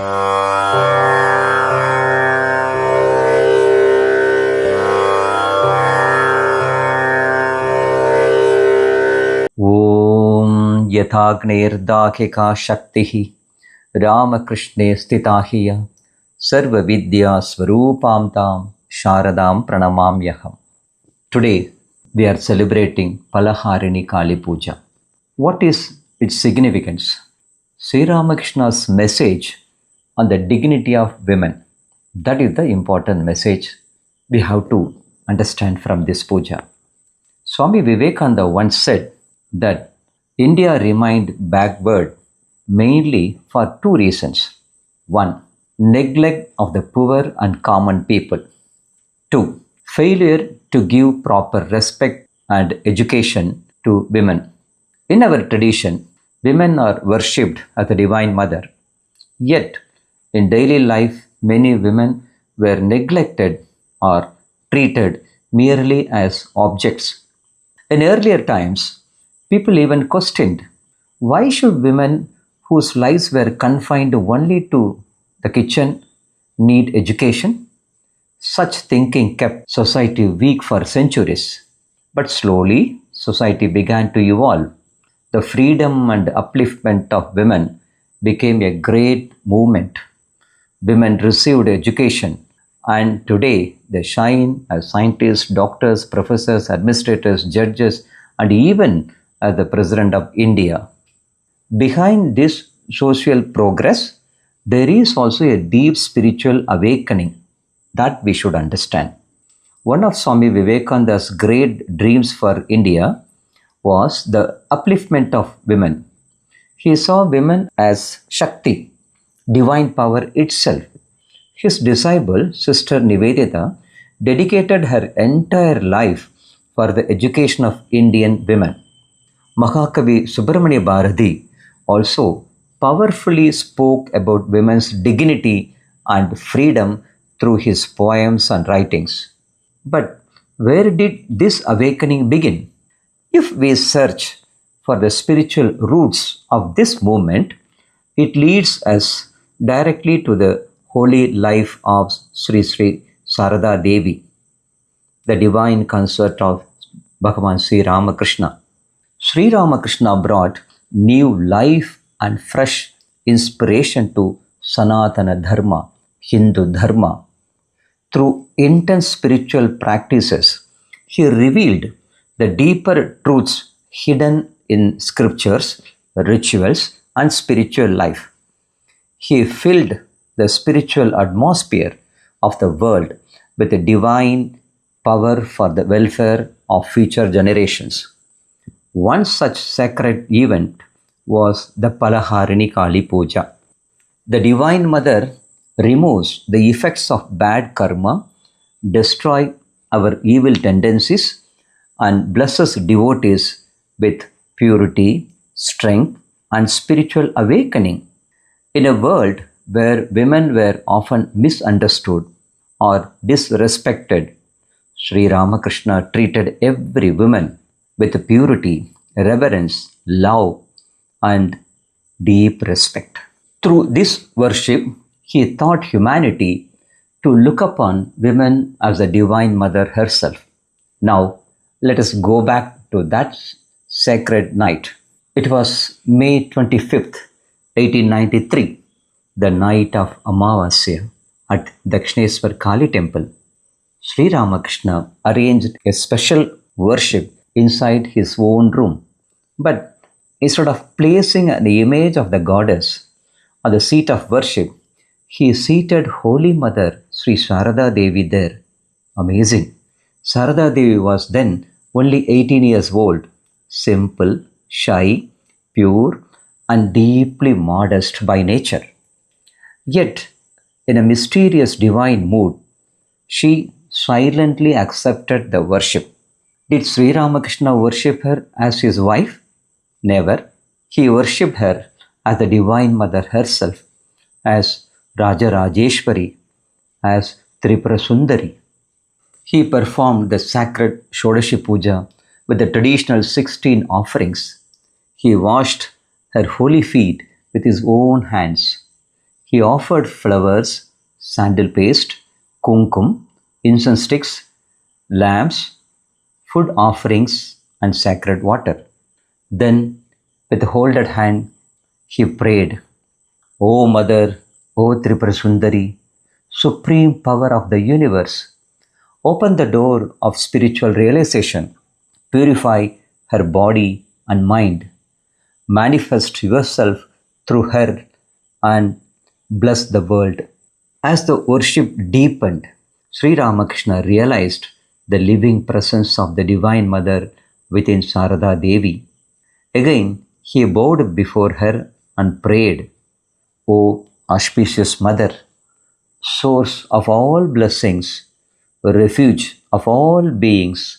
Om Yathagnirdakika Shaktihi Ramakrishne Stitahiya Sarva Vidya Swarupam Tam Sharadam Pranamamyaham. Today we are celebrating Phalaharini Kali Puja. What is its significance? Sri Ramakrishna's message on the dignity of women. That is the important message we have to understand from this puja. Swami Vivekananda once said that India remained backward mainly for two reasons. One, neglect of the poor and common people. Two, failure to give proper respect and education to women. In our tradition, women are worshipped as the Divine Mother. Yet, in daily life, many women were neglected or treated merely as objects. In earlier times, people even questioned, why should women whose lives were confined only to the kitchen need education? Such thinking kept society weak for centuries. But slowly, society began to evolve. The freedom and upliftment of women became a great movement. Women received education, and today they shine as scientists, doctors, professors, administrators, judges, and even as the President of India. Behind this social progress, there is also a deep spiritual awakening that we should understand. One of Swami Vivekananda's great dreams for India was the upliftment of women. He saw women as Shakti, divine power itself. His disciple, Sister Nivedita, dedicated her entire life for the education of Indian women. Mahakavi Subramanya Bharati also powerfully spoke about women's dignity and freedom through his poems and writings. But where did this awakening begin? If we search for the spiritual roots of this movement, it leads us directly to the holy life of Sri Sri Sarada Devi, the divine consort of Bhagavan Sri Ramakrishna. Sri Ramakrishna brought new life and fresh inspiration to Sanatana Dharma, Hindu Dharma. Through intense spiritual practices, he revealed the deeper truths hidden in scriptures, rituals, and spiritual life. He filled the spiritual atmosphere of the world with a divine power for the welfare of future generations. One such sacred event was the Phalaharini Kali Puja. The Divine Mother removes the effects of bad karma, destroys our evil tendencies, and blesses devotees with purity, strength, and spiritual awakening. In a world where women were often misunderstood or disrespected, Sri Ramakrishna treated every woman with purity, reverence, love, and deep respect. Through this worship, he taught humanity to look upon women as the Divine Mother herself. Now, let us go back to that sacred night. It was May 25th, 1893, the night of Amavasya at Dakshineswar Kali temple. Sri Ramakrishna arranged a special worship inside his own room. But instead of placing an image of the goddess on the seat of worship, he seated Holy Mother Sri Sarada Devi there. Amazing. Sarada Devi was then only 18 years old, simple, shy, pure, and deeply modest by nature. Yet, in a mysterious divine mood, she silently accepted the worship. Did Sri Ramakrishna worship her as his wife? Never. He worshipped her as the Divine Mother herself, as Raja Rajeshwari, as Tripura Sundari. He performed the sacred Shodashi Puja with the traditional 16 offerings. He washed her holy feet with his own hands. He offered flowers, sandal paste, kumkum, incense sticks, lamps, food offerings, and sacred water. Then, with folded hand, he prayed, O Mother, O Tripura Sundari, Supreme Power of the universe, open the door of spiritual realization, purify her body and mind, manifest yourself through her, and bless the world. As the worship deepened, Sri Ramakrishna realized the living presence of the Divine Mother within Sarada Devi. Again, he bowed before her and prayed, O auspicious Mother, source of all blessings, refuge of all beings,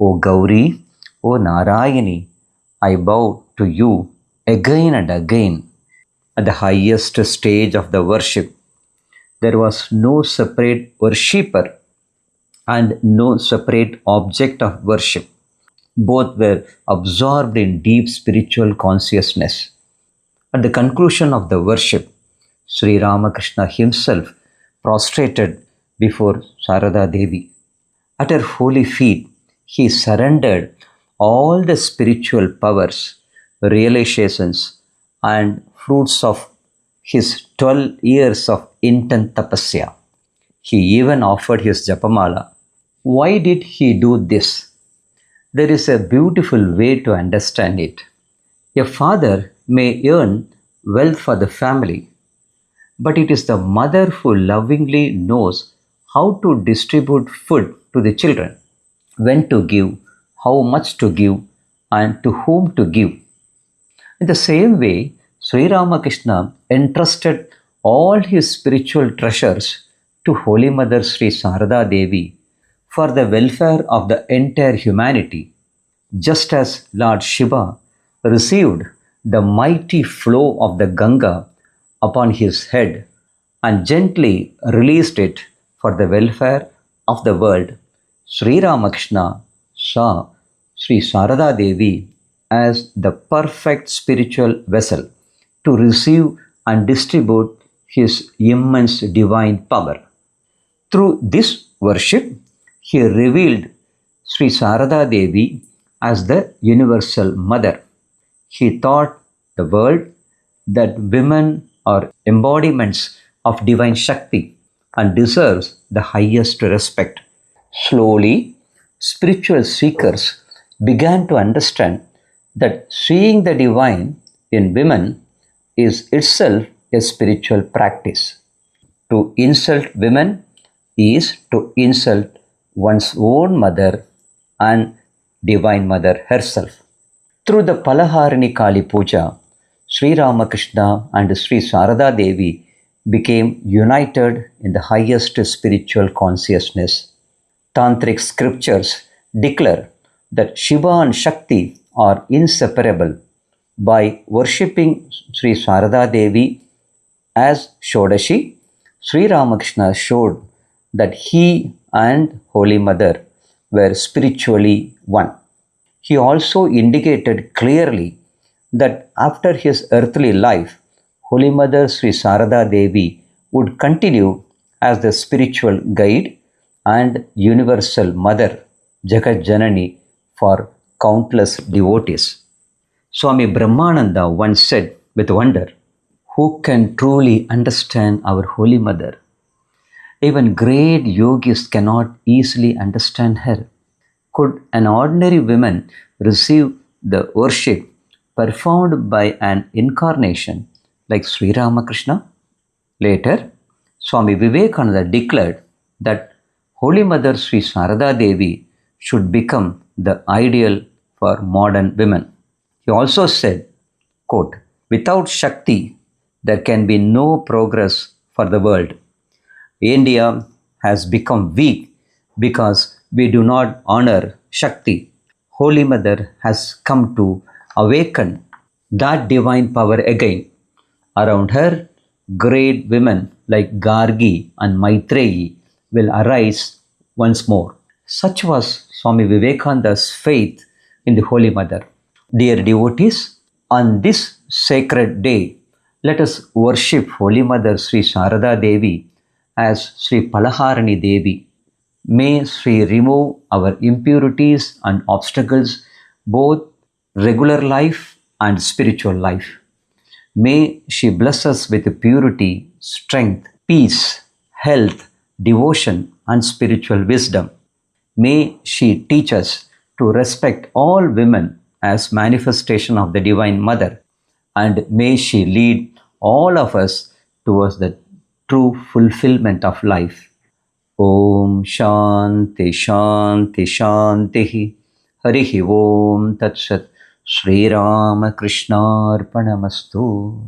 O Gauri, O Narayani, I bow to you again and again. At the highest stage of the worship, there was no separate worshipper and no separate object of worship. Both were absorbed in deep spiritual consciousness. At the conclusion of the worship, Sri Ramakrishna himself prostrated before Sarada Devi. At her holy feet, he surrendered all the spiritual powers, realizations, and fruits of his 12 years of intense tapasya. He even offered his japamala. Why did he do this? There is a beautiful way to understand it. A father may earn wealth for the family, but it is the mother who lovingly knows how to distribute food to the children, when to give, how much to give, and to whom to give. In the same way, Sri Ramakrishna entrusted all his spiritual treasures to Holy Mother Sri Sarada Devi for the welfare of the entire humanity, just as Lord Shiva received the mighty flow of the Ganga upon his head and gently released it for the welfare of the world. Sri Ramakrishna saw Sri Sarada Devi as the perfect spiritual vessel to receive and distribute his immense divine power. Through this worship, he revealed Sri Sarada Devi as the universal mother. He taught the world that women are embodiments of divine Shakti and deserves the highest respect. Slowly, spiritual seekers began to understand that seeing the divine in women is itself a spiritual practice. To insult women is to insult one's own mother and Divine Mother herself. Through the Phalaharini Kali Puja, Sri Ramakrishna and Sri Sarada Devi became united in the highest spiritual consciousness. Tantric scriptures declare that Shiva and Shakti are inseparable. By worshipping Sri Sarada Devi as Shodashi, Sri Ramakrishna showed that he and Holy Mother were spiritually one. He also indicated clearly that after his earthly life, Holy Mother Sri Sarada Devi would continue as the spiritual guide and universal mother, Jagat Janani, for countless devotees. Swami Brahmananda once said with wonder, who can truly understand our Holy Mother? Even great yogis cannot easily understand her. Could an ordinary woman receive the worship performed by an incarnation like Sri Ramakrishna? Later, Swami Vivekananda declared that Holy Mother Sri Sarada Devi should become the ideal for modern women. He also said, quote, without Shakti, there can be no progress for the world. India has become weak because we do not honor Shakti. Holy Mother has come to awaken that divine power again. Around her, great women like Gargi and Maitreyi will arise once more. Such was Swami Vivekananda's faith in the Holy Mother. Dear devotees, on this sacred day, Let us worship Holy Mother Sri Sarada Devi as Sri Phalaharini Devi. May Sri remove our impurities and obstacles, both regular life and spiritual life. May she bless us with purity, strength, peace, health, devotion, and spiritual wisdom. May she teach us to respect all women as manifestation of the Divine Mother, and may she lead all of us towards the true fulfillment of life. Om Shanti Shanti Shanti. Harihi Om Tat Sat. Shri Ramakrishna Arpanamastu.